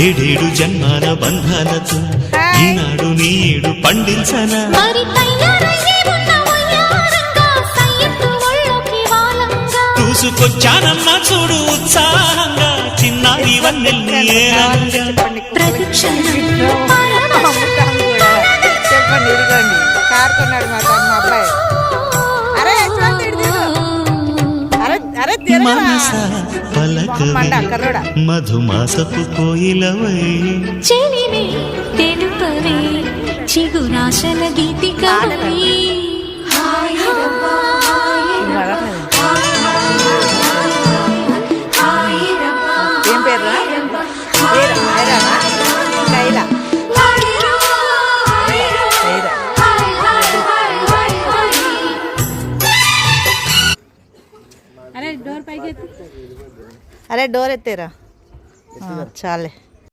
ఏడేడు జన్మాల బంధాలతో ఈనాడు నీడు పండించనా చూసుకొచ్చానమ్మా చూడు ఉత్సాహంగా చిన్నారి వన్నెల్ని ప్రదక్షిణ చెప్పండి ఇదిగోండి కార్ కొన్నాడు మా అబ్బాయి. అరే అరే మనస పలకవే మధుమాసపు కోయిలవై చెలివే తెలుపవే చిగురాశల గీతికవై ఏం పేరు కైలా అరే డోర్ ఎత్తేరా చాలే.